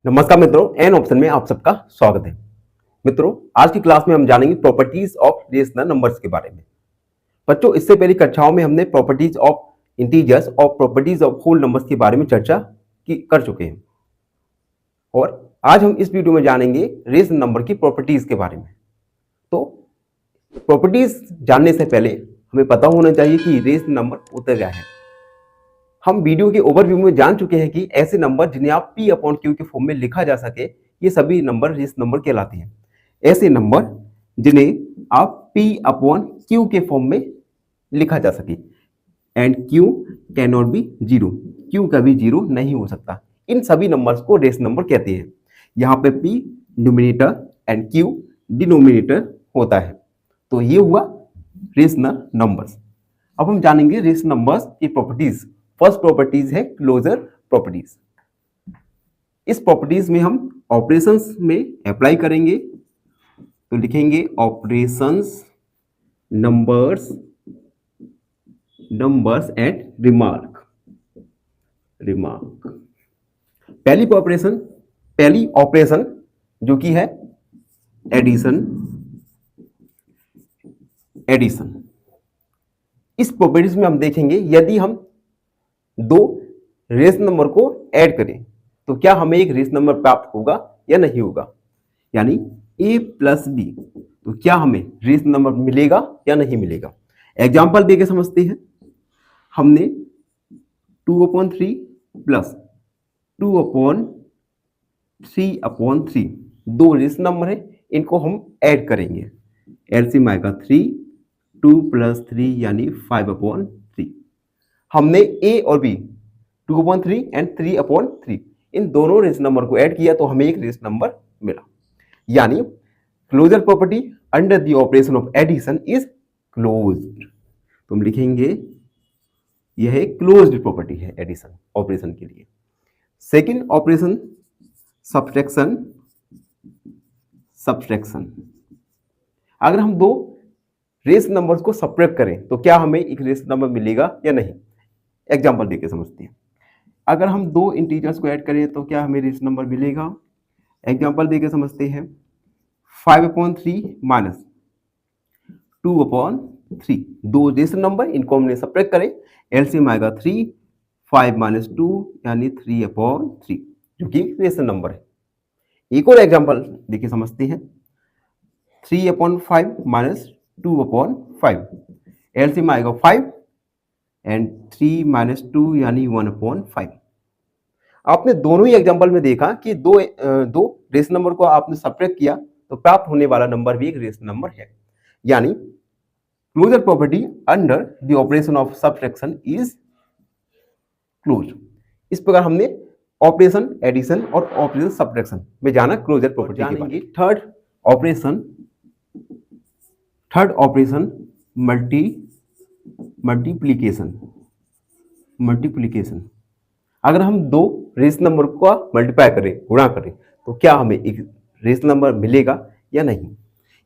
नमस्कार मित्रों, an option में आप सबका स्वागत है। मित्रों, आज की क्लास में हम जानेंगे प्रॉपर्टीज ऑफ रेशनल नंबर्स के बारे में। बच्चों, इससे पहली कक्षाओं में हमने प्रॉपर्टीज ऑफ इंटीजर्स और प्रॉपर्टीज ऑफ होल नंबर्स के बारे में चर्चा कर चुके हैं और आज हम इस वीडियो में जानेंगे रेशनल नंबर की प्रॉपर्टीज के बारे में। तो प्रॉपर्टीज जानने से पहले हमें पता होना चाहिए कि रेशनल नंबर होता क्या है। हम वीडियो के ओवरव्यू में जान चुके हैं कि ऐसे नंबर जिन्हें आप P अपॉन Q के फॉर्म में लिखा जा सके, ये सभी नंबर रेशनल नंबर कहलाते हैं। ऐसे नंबर जिन्हें आप P अपॉन Q के फॉर्म में लिखा जा सके and Q can not be zero, Q कभी जीरो नहीं हो सकता, इन सभी नंबर्स को रेशनल नंबर कहते हैं। यहाँ पे P numerator and Q denominator होता है। तो ये हुआ रेशनल नंबर्स। अब हम जानेंगे रेशनल नंबर्स की प्रॉपर्टीज। फर्स्ट प्रॉपर्टीज है क्लोजर प्रॉपर्टीज। इस प्रॉपर्टीज में हम ऑपरेशंस में अप्लाई करेंगे, तो लिखेंगे ऑपरेशंस नंबर्स एंड रिमार्क। पहली ऑपरेशन जो कि है एडिशन। इस प्रॉपर्टीज में हम देखेंगे यदि हम दो रेशनल नंबर को ऐड करें तो क्या हमें एक रेशनल नंबर प्राप्त होगा या नहीं होगा, यानी a प्लस बी, तो क्या हमें रेशनल नंबर मिलेगा या नहीं मिलेगा। एग्जांपल देके समझते हैं। हमने 2/3 प्लस 2/3/3 दो रेशनल नंबर है, इनको हम ऐड करेंगे। एलसीएम आएगा 3, 2 + 3 यानी 5/3। हमने a और b 2/3 एंड 3/3 इन दोनों रेशनल नंबर को ऐड किया तो हमें एक रेशनल नंबर मिला, यानी closure property under the operation of addition is closed. तो हम लिखेंगे यह एक क्लोज्ड प्रॉपर्टी है एडिशन ऑपरेशन के लिए। Second operation subtraction. अगर हम दो रेशनल नंबर्स को सब्ट्रैक्ट करें तो क्या हमें एक रेशनल नंबर मिलेगा या नहीं। एग्जांपल देके समझते हैं। अगर हम दो इंटीजर्स को ऐड करें तो क्या हमें रेशनल नंबर मिलेगा। एग्जांपल देके समझते हैं। 5/3 माइनस 2/3, दो रेशनल नंबर, इनको हमने सब्ट्रैक्ट करें। एलसीएम आएगा 3, 5 - 2 यानी 3/3, जो कि रेशनल नंबर है। एक और एग्जांपल देके समझते हैं। 3/5 माइनस 2/5, एलसीएम आएगा 5 एंड 3 - 2 यानी 1/5। आपने दोनों ही एग्जांपल में देखा कि दो रेशनल नंबर को आपने सब्ट्रैक्ट किया तो प्राप्त होने वाला नंबर भी एक रेशनल नंबर है, यानी closure property under the operation of subtraction is close. इस प्रकार हमने ऑपरेशन एडिशन और ऑपरेशन सब्ट्रैक्शन में जाना क्लोजर प्रॉपर्टी के बारे में। Third operation multiplication. अगर हम दो रेशनल नंबर का मल्टीप्लाई करें, गुणा करें, तो क्या हमें एक रेशनल नंबर मिलेगा या नहीं,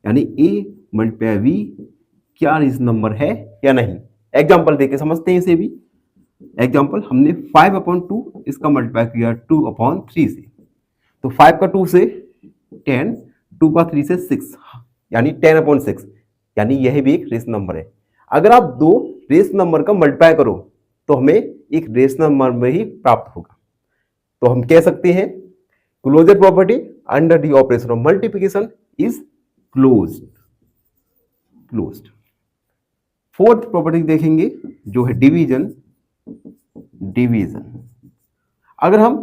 यानी a × v क्या रेशनल नंबर है या नहीं। एग्जांपल देके समझते हैं इसे भी। एग्जांपल, हमने 5/2 इसका मल्टीप्लाई किया 2/3 से, तो 5 का 2 से 10, 2 का 3 से 6 यानी 10/6, यानी यह भी एक रेशनल नंबर है। अगर आप दो रेशनल नंबर का मल्टीप्लाई करो तो हमें एक रेशनल नंबर में ही प्राप्त होगा। तो हम कह सकते हैं closure property under the operation of multiplication is closed. Fourth property देखेंगे जो है डिवीजन। अगर हम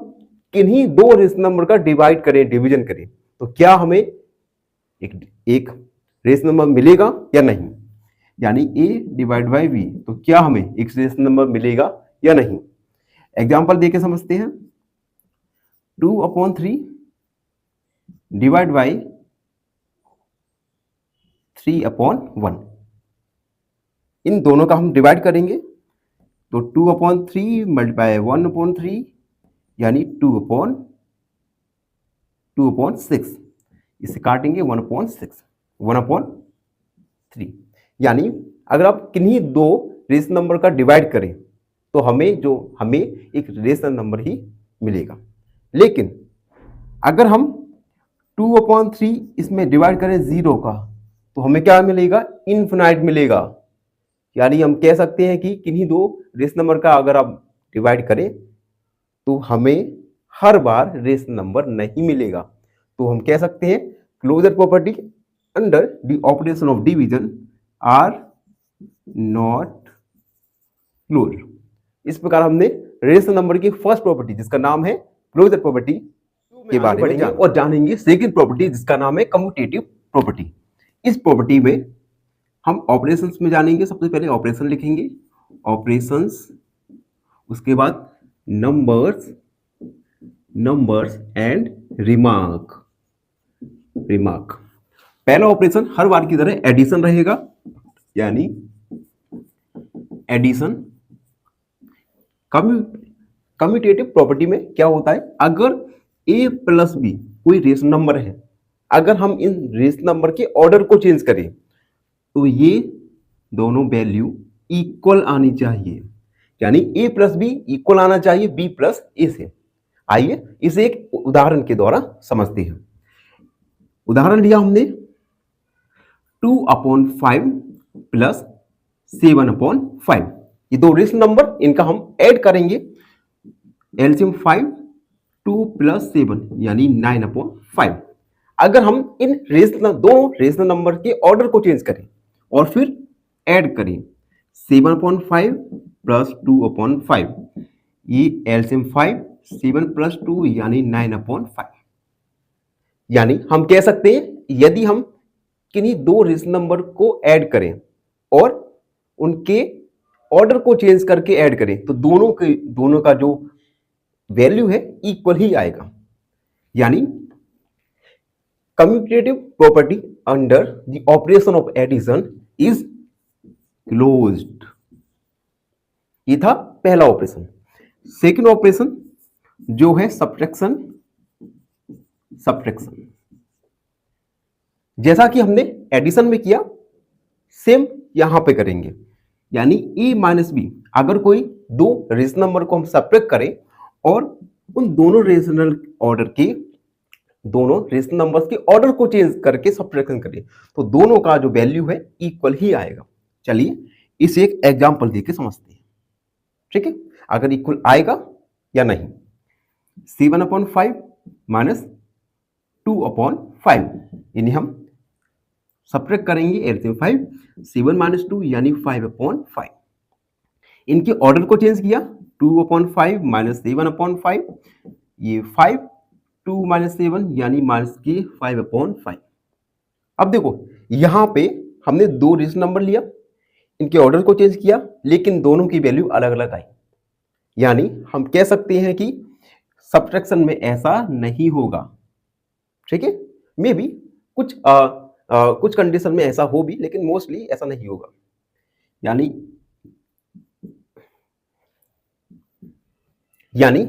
किन्हीं दो रेशनल नंबर का डिवीजन करें तो क्या हमें एक रेशनल नंबर मिलेगा या नहीं, यानी a/v, तो क्या हमें एक रेशनल नंबर मिलेगा या नहीं। एग्जांपल देके समझते हैं। 2/3 / 3/1, इन दोनों का हम डिवाइड करेंगे तो 2/3 × 1/3 यानी 2/6, इसे काटेंगे 1/3, यानी अगर आप किन्हीं दो रेशनल नंबर का डिवाइड करें तो हमें एक रेशनल नंबर ही मिलेगा। लेकिन अगर हम 2/3 इसमें डिवाइड करें 0 का तो हमें क्या मिलेगा, इनफिनाइट मिलेगा। यानी हम कह सकते हैं कि किन्हीं दो रेशनल नंबर का अगर आप डिवाइड करें तो हमें हर बार रेशनल नंबर नहीं मिलेगा। तो हम कह सकते हैं closure property under the operation of division are not close. इस प्रकार हमने रेशनल नंबर की फर्स्ट प्रॉपर्टी जिसका नाम है क्लोजर प्रॉपर्टी के बारे में जानेंगे और जानेंगे सेकंड प्रॉपर्टी जिसका नाम है कम्यूटेटिव प्रॉपर्टी। इस प्रॉपर्टी में हम ऑपरेशंस में जानेंगे। सबसे पहले ऑपरेशन लिखेंगे, ऑपरेशंस, उसके बाद नंबर्स एंड रिमार्क। पहला ऑपरेशन हर बार की तरह एडिशन रहेगा, यानी एडिशन। कम्यूटेटिव प्रॉपर्टी में क्या होता है, अगर a प्लस बी कोई रेशनल नंबर है, अगर हम इन रेशनल नंबर के ऑर्डर को चेंज करें तो ये दोनों वैल्यू इक्वल आनी चाहिए। यानी a प्लस बी इक्वल आना चाहिए b प्लस ए से। आइए इसे एक उदाहरण के द्वारा समझते हैं। उदाहरण लिया हमने 2/5 प्लस 7/5। ये दो रेशनल नंबर, इनका हम ऐड करेंगे। एलसीएम 5, 2 प्लस 7 यानी 9/5। अगर हम इन दोनों रेशनल नंबर के ऑर्डर को चेंज करें और फिर ऐड करें 7/5 प्लस 2/5, ये एलसीएम 5, 7 प्लस 2 यानी 9/5। यानी हम कह सकते हैं यदि हम किन्हीं दो रेशनल नंबर को ऐड करें और उनके ऑर्डर को चेंज करके ऐड करें तो दोनों का जो वैल्यू है इक्वल ही आएगा। यानी commutative property under the operation of addition is closed. ये था पहला ऑपरेशन। सेकंड ऑपरेशन जो है सब्ट्रैक्शन। जैसा कि हमने एडिशन में किया सेम यहां पे करेंगे। यानी a माइनस बी, अगर कोई दो रेशनल नंबर को हम सब्ट्रैक्ट करें और उन दोनों रेशनल नंबर्स के ऑर्डर को चेंज करके सब्ट्रैक्शन करें तो दोनों का जो वैल्यू है इक्वल ही आएगा। चलिए इसे एक एग्जांपल देके समझते हैं। ठीक है, अगर इक्वल आएगा या नहीं। 7/5 माइनस 2/5, यानी हम सब्ट्रैक्ट करेंगे एलसीएम 5, 7 माइनस 2 यानी 5/5। इनके ऑर्डर को चेंज किया, 2/5 माइनस 7/5, ये 5, 2 माइनस 7 यानी माइनस के 5/5। अब देखो यहां पे हमने दो रेशनल नंबर लिया, इनके ऑर्डर को चेंज किया, लेकिन दोनों की वैल्यू अलग अलग आई। यानी हम कह सकते हैं कि सब्ट्रैक्शन में ऐसा नहीं होगा। ठीक है, मे बी कुछ कंडीशन में ऐसा हो भी, लेकिन मोस्टली ऐसा नहीं होगा। यानी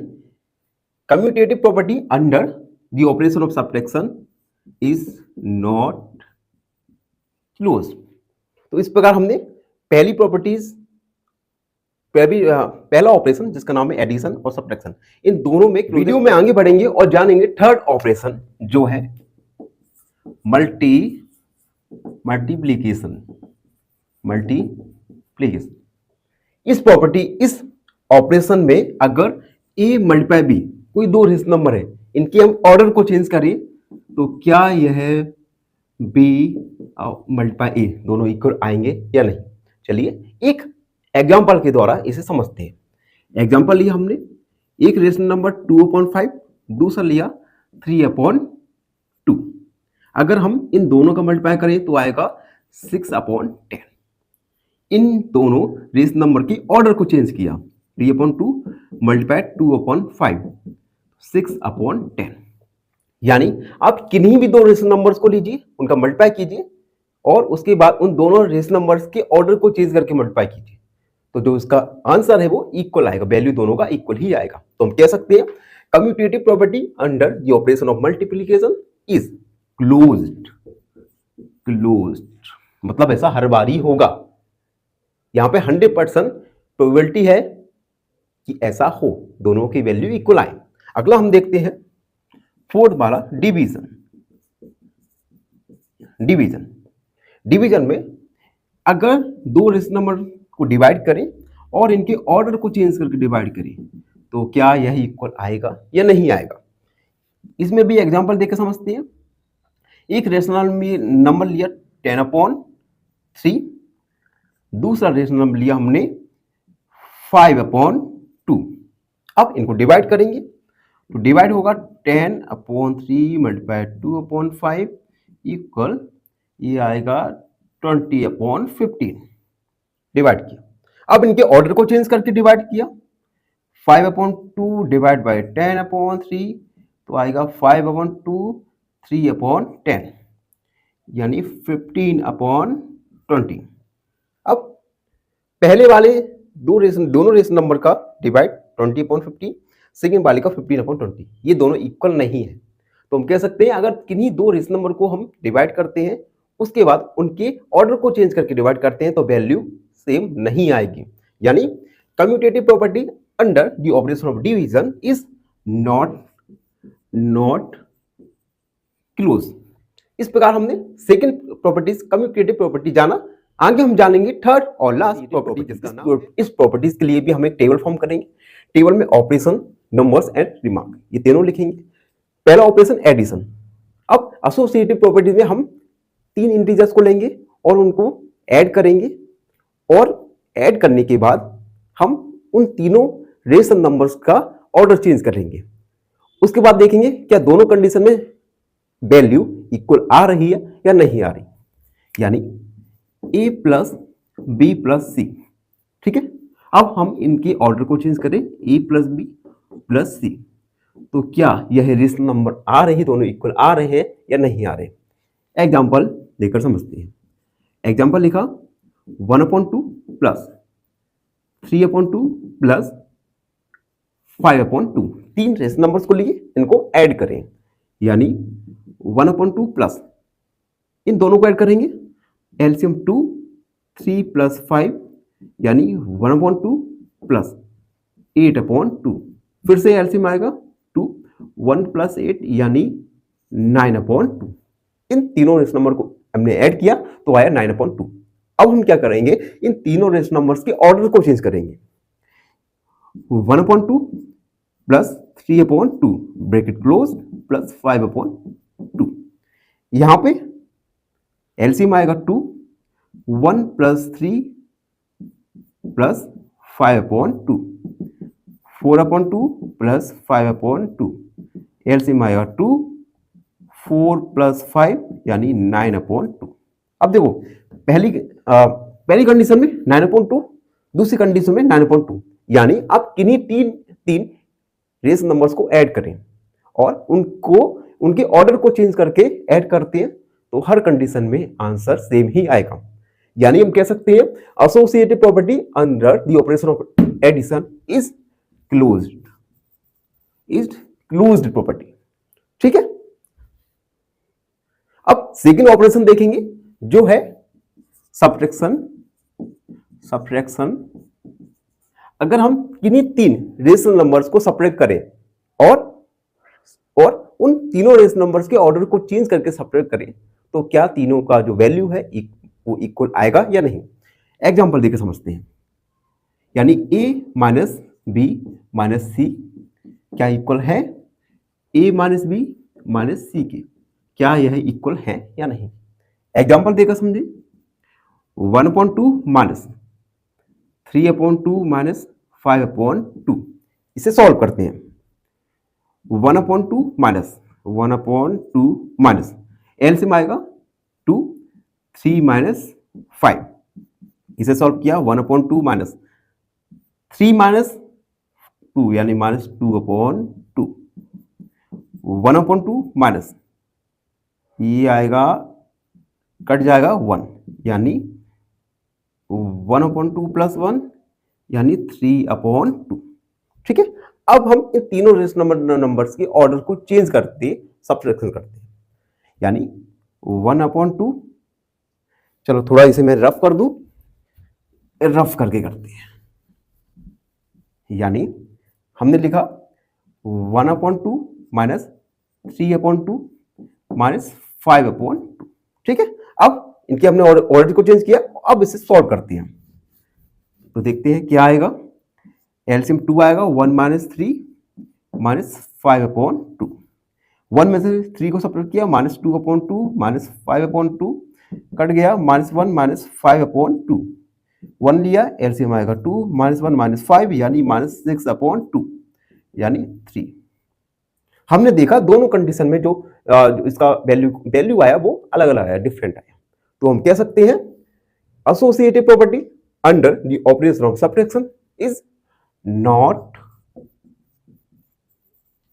commutative property under the operation of subtraction is not close. तो इस प्रकार हमने पहला ऑपरेशन जिसका नाम है एडिशन और सब्ट्रैक्शन, इन दोनों में वीडियो में आगे बढ़ेंगे और जानेंगे थर्ड ऑपरेशन जो है मल्टीप्लिकेशन। इस ऑपरेशन में अगर a मल्टीप्लाई b, कोई दो रेशनल नंबर है, इनके हम ऑर्डर को चेंज करें तो क्या यह b मल्टीप्लाई a दोनों इक्वल आएंगे या नहीं। चलिए एक एग्जांपल के द्वारा इसे समझते हैं। एग्जांपल लिया हमने, एक रेशनल नंबर 2/5, दूसरा लिया 3/2। अगर हम इन दोनों का मल्टीप्लाई करें तो आएगा 6/10। इन दोनों रेशनल नंबर की ऑर्डर को चेंज किया, 3/2 मल्टीप्लाई 2/5, 6/10। यानी आप किन्हीं भी दो रेशनल नंबर्स को लीजिए, उनका मल्टीप्लाई कीजिए और उसके बाद उन दोनों रेशनल नंबर्स के ऑर्डर को चेंज करके मल्टीप्लाई कीजिए, तो जो इसका आंसर है वो इक्वल आएगा, वैल्यू दोनों का इक्वल ही आएगा। तो हम कह सकते हैं commutative property under the operation of multiplication is closed. मतलब ऐसा हर बार ही होगा। यहां पे 100% प्रोबेबिलिटी है कि ऐसा हो, दोनों की वैल्यू इक्वल आए। अगला हम देखते हैं फोर्थ वाला डिवीजन। डिवीजन में अगर दो रेशनल नंबर को डिवाइड करें और इनके ऑर्डर को चेंज करके डिवाइड करें तो क्या यह इक्वल आएगा या नहीं आएगा। इसमें भी एग्जांपल देकर समझते हैं। एक रेशनल नंबर लिया 10/3, दूसरा रेशनल नंबर लिया हमने 5/2। अब इनको डिवाइड करेंगे तो डिवाइड होगा 10/3 मल्टीप्लाई 2/5 इक्वल ये आएगा 20/15। डिवाइड किया। अब इनके ऑर्डर को चेंज करके डिवाइड किया। 5/2 डिवाइड बाई 10/3 तो आएगा 5/2 3/10 यानी 15/20। अब पहले वाले दोनों रेशनल नंबर का डिवाइड 20/15, सेकेंड वाले का 15/20, ये दोनों इक्वल नहीं है। तो हम कह सकते हैं अगर किन्हीं दो रेशनल नंबर को हम डिवाइड करते हैं उसके बाद उनके ऑर्डर को चेंज करके डिवाइड करते हैं तो वैल्यू सेम नहीं आएगी। यानी commutative property under the operation of division is not close. इस प्रकार हमने सेकंड प्रॉपर्टीज कम्यूटेटिव प्रॉपर्टी जाना। आगे हम जानेंगे थर्ड और लास्ट प्रॉपर्टी। इस प्रॉपर्टीज के लिए भी हम एक टेबल फॉर्म करेंगे। टेबल में ऑपरेशन, नंबर्स एंड रिमार्क ये तीनों लिखेंगे। पहला ऑपरेशन एडिशन। अब एसोसिएटिव प्रॉपर्टीज में हम तीन इंटीजर्स को लेंगे और उनको ऐड करेंगे और ऐड करने के बाद हम उन तीनों रेशनल नंबर्स का ऑर्डर चेंज करेंगे। उसके बाद देखेंगे क्या दोनों कंडीशन में वैल्यू इक्वल आ रही है या नहीं आ रही, यानी a प्लस बी प्लस सी। ठीक है। अब हम इनके ऑर्डर को चेंज करें a प्लस बी प्लस सी तो क्या यह रेशनल नंबर आ रहे हैं, दोनों इक्वल आ रहे हैं या नहीं आ रहे। एग्जाम्पल देकर समझते हैं। एग्जाम्पल लिखा 1/2 प्लस 3/2 प्लस 5/2। तीन रेशनल नंबर्स को लिए इनको ऐड करें यानी 1/2 प्लस इन दोनों को ऐड करेंगे एलसीएम 2 3 प्लस 5 यानी 1/2 प्लस 8/2। फिर से एलसीएम आएगा 2 1 प्लस 8 यानी 9/2। इन तीनों रेशनल नंबर को हमने ऐड किया तो आया 9/2। अब हम क्या करेंगे, इन तीनों रेशनल नंबर्स के ऑर्डर को चेंज करेंगे। 1/2 प्लस 3/2 ब्रैकेट क्लोज प्लस 5/2। यहां पे एलसीएम आएगा 2 1 प्लस 3 प्लस 5/2 4/2 प्लस 5/2 एलसीएम आएगा 2 4 प्लस 5 यानी 9/2। अब देखो पहली कंडीशन में 9/2, दूसरी कंडीशन में 9/2, यानी आप किन्हीं तीन रेशनल नंबर्स को ऐड करें और उनके ऑर्डर को चेंज करके ऐड करते हैं तो हर कंडीशन में आंसर सेम ही आएगा। यानी हम कह सकते हैं associative property under the operation of addition is closed property. ठीक है। अब सेकंड ऑपरेशन देखेंगे जो है सब्ट्रैक्शन। अगर हम किन्हीं तीन रेशनल नंबर्स को सब्ट्रैक्ट करें और उन तीनों रेशनल नंबर्स के ऑर्डर को चेंज करके सब्ट्रैक्ट करें तो क्या तीनों का जो वैल्यू है वो इक्वल आएगा या नहीं। एग्जांपल देकर समझते हैं। यानी a माइनस बी माइनस सी क्या इक्वल है a माइनस बी माइनस सी के, क्या यह इक्वल है या नहीं। एग्जांपल देकर समझे। 1/2 माइनस 3/2 माइनस 5/2 इसे सॉल्व करते हैं। 1/2 माइनस एलसीएम आएगा 2 3 माइनस 5 इसे सॉल्व किया। 1/2 माइनस 3 माइनस 2 यानी माइनस 2/2 1/2 माइनस ये आएगा कट जाएगा 1 यानी 1/2 प्लस 1 यानी 3/2। ठीक है। अब हम इन तीनों रेशनल नंबर्स के ऑर्डर को चेंज करते सब्ट्रैक्शन करते हैं यानी 1/2। चलो थोड़ा इसे मैं रफ कर दूं, रफ करके करते हैं। यानी हमने लिखा 1/2 माइनस 3/2 -5/2। ठीक है, अब इनके हमने ऑर्डर को चेंज किया, अब इसे सॉल्व करते हैं। तो देखते हैं क्या आएगा। एलसीएम 2 आएगा, 1 - 3 -5/2। 1 में से 3 को सब्ट्रैक्ट किया, -2/2 -5/2 कट गया, -1 -5/2। 1 लिया, एलसीएम आएगा 2 -1 -5 यानी -6/2 यानी 3। हमने देखा दोनों कंडीशन में जो इसका वैल्यू आया वो अलग अलग आया, डिफरेंट आया। तो हम कह सकते हैं associative property under the operation of subtraction is not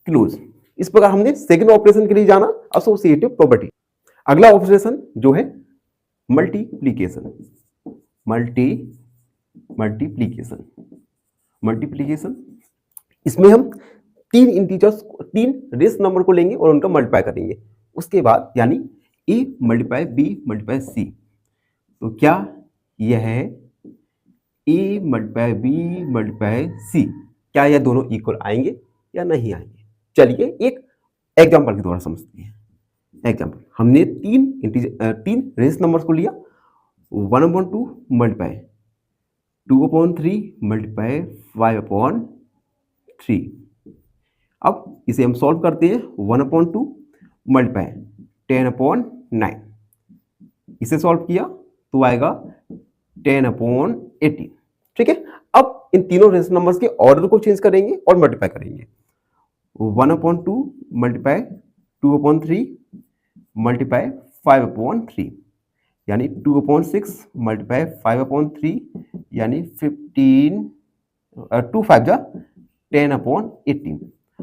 close. इस प्रकार हमने सेकंड ऑपरेशन के लिए जाना एसोसिएटिव प्रॉपर्टी। अगला ऑपरेशन जो है मल्टीप्लीकेशन। मल्टीप्लीकेशन इसमें हम तीन रेस नंबर को लेंगे और उनका मल्टीप्लाई करेंगे। उसके बाद यानी a × b × c। तो क्या यह है a × b × c, क्या यह दोनों इक्वल आएंगे या नहीं आएंगे? चलिए एक एग्जांपल के द्वारा समझते हैं। एग्जांपल, हमने तीन रेस नंबर्स को लिया, 1/2 मल्टीप्लाई 2/3 मल्टीप्लाई 5/3। अब इसे हम सॉल्व करते हैं। 1/2 मल्टीप्लाई 10/9, इसे सॉल्व किया तो आएगा 10/18। ठीक है, अब इन तीनों रेस नंबर्स के ऑर्डर को चेंज करेंगे और मल्टीप्लाई करेंगे। 1/2 मल्टीप्लाई 2/3 मल्टीप्लाई 5/3 यानी 2/6 मल्टीप्लाई 5/3 यानी 15, 2 5 जा 10/18।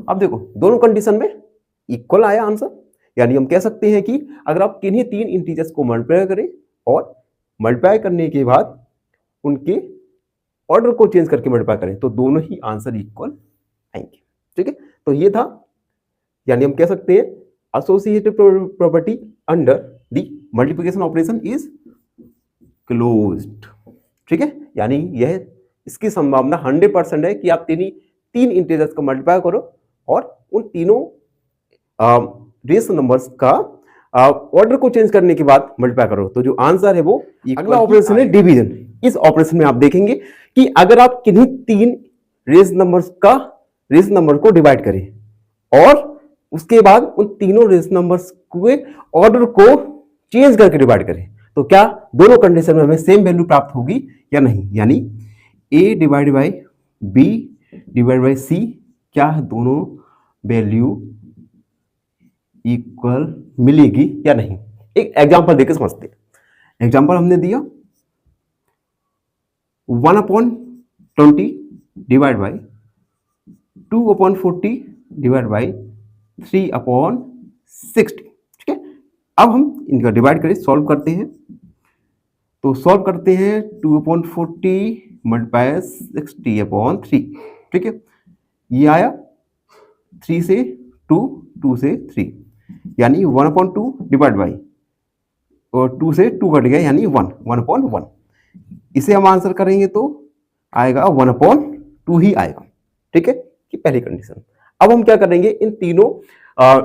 अब देखो दोनों कंडीशन में इक्वल आया आंसर, यानी हम कह सकते हैं कि अगर आप किन्हीं तीन इंटीजर्स को मल्टीप्लाई करें और मल्टीप्लाई करने के बाद उनके ऑर्डर को चेंज करके मल्टीप्लाई करें तो दोनों ही आंसर इक्वल आएंगे। ठीक है, तो ये था, यानी हम कह सकते हैं associative property under the multiplication operation is closed. ठीक है, यानी यह इसकी संभावना 100% है कि आप तीन इंटीजर्स को मल्टीप्लाई करो और उन तीनों रेस नंबर्स का ऑर्डर को चेंज करने के बाद मल्टीप्लाई करो तो जो आंसर है वो अगला ऑपरेशन है डिवीजन। इस ऑपरेशन में आप देखेंगे कि अगर आप किन्हीं तीन रेस नंबर को डिवाइड करें और उसके बाद उन तीनों रेस नंबर्स के ऑर्डर को चेंज करके डिवाइड करें तो क्या दोनों कंडीशन में हमें सेम वैल्यू प्राप्त होगी या नहीं, यानी a divide by b divide by c, क्या दोनों वैल्यू इक्वल मिलेगी या नहीं। एक एग्जांपल देकर समझते हैं। एग्जांपल हमने दिया 1/20 डिवाइड बाई 2/40 डिवाइड बाई 3/60। ठीक है, अब हम इनका डिवाइड करें, सॉल्व करते हैं। तो सॉल्व करते हैं 2/40 मल्टीप्लाई 60/3। ठीक है, ये आया 3 से 2, 2 से 3 यानी 1/2 डिवाइड बाई और 2 से 2 कट गया यानी 1/1। इसे हम आंसर करेंगे तो आएगा 1/2 ही आएगा। ठीक है, कि पहली कंडीशन। अब हम क्या करेंगे, इन तीनों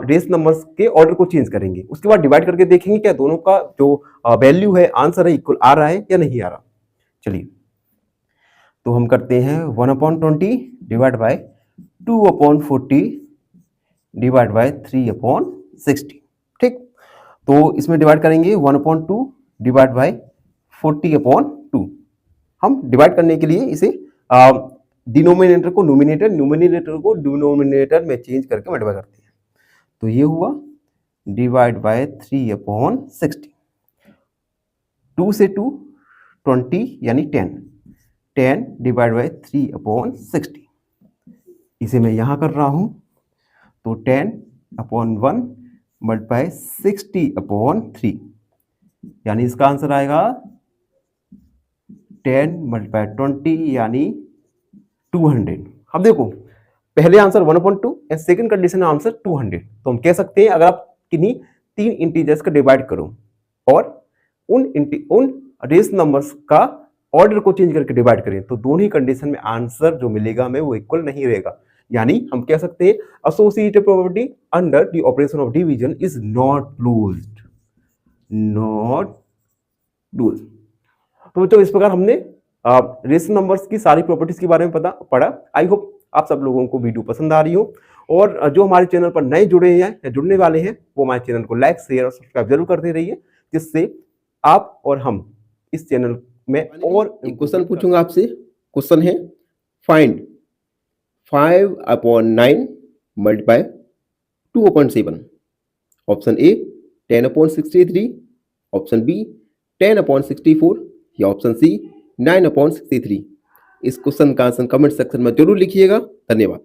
रेस नंबर्स के ऑर्डर को चेंज करेंगे, उसके बाद डिवाइड करके देखेंगे क्या दोनों का जो वैल्यू है, आंसर है, इक्वल आ रहा है या नहीं आ रहा। चलिए तो हम करते हैं 1/20 डिवाइड बाई 2/40 डिवाइड बाई 3/60। ठीक, तो इसमें डिवाइड करेंगे 1/2 डिवाइड बाई 40/2। हम डिवाइड करने के लिए इसे डिनोमिनेटर को डिनोमिनेटर में चेंज करके मल्टीप्लाई करते हैं। तो ये हुआ डिवाइड बाय 3/60। 2 से 2 20 यानी 10 डिवाइड बाय 3/60। इसे मैं यहां कर रहा हूं तो 10/1 मल्टीप्लाई 60/3 यानी इसका आंसर आएगा 10 मल्टीप्लाई 20 यानी 200। अब देखो पहले आंसर 1/2 या सेकंड कंडीशन आंसर 200। तो हम कह सकते हैं अगर आप किन्हीं तीन इंटीजर्स का डिवाइड करो और उन रेस नंबर्स का ऑर्डर को चेंज करके डिवाइड करें तो दोनों ही कंडीशन में आंसर जो मिलेगा हमें वो इक्वल नहीं रहेगा। यानी हम कह सकते हैं associative property under the operation of division is not closed, not closed. तो बच्चों इस प्रकार हमने रेशनल नंबर्स की सारी प्रॉपर्टीज के बारे में पढ़ा। आई होप आप सब लोगों को वीडियो पसंद आ रही हो, और जो हमारे चैनल पर नए जुड़े हैं या जुड़ने वाले हैं वो हमारे चैनल को लाइक शेयर और सब्सक्राइब जरूर करते रहिए, जिससे आप और हम इस चैनल में और एक क्वेश्चन पूछूंगा आपसे। क्वेश्चन है find 5/9 multiply 2/7। Option A 10/63, option B 10/64 या ऑप्शन सी 9/63। इस क्वेश्चन का आंसर कमेंट सेक्शन में जरूर लिखिएगा। धन्यवाद।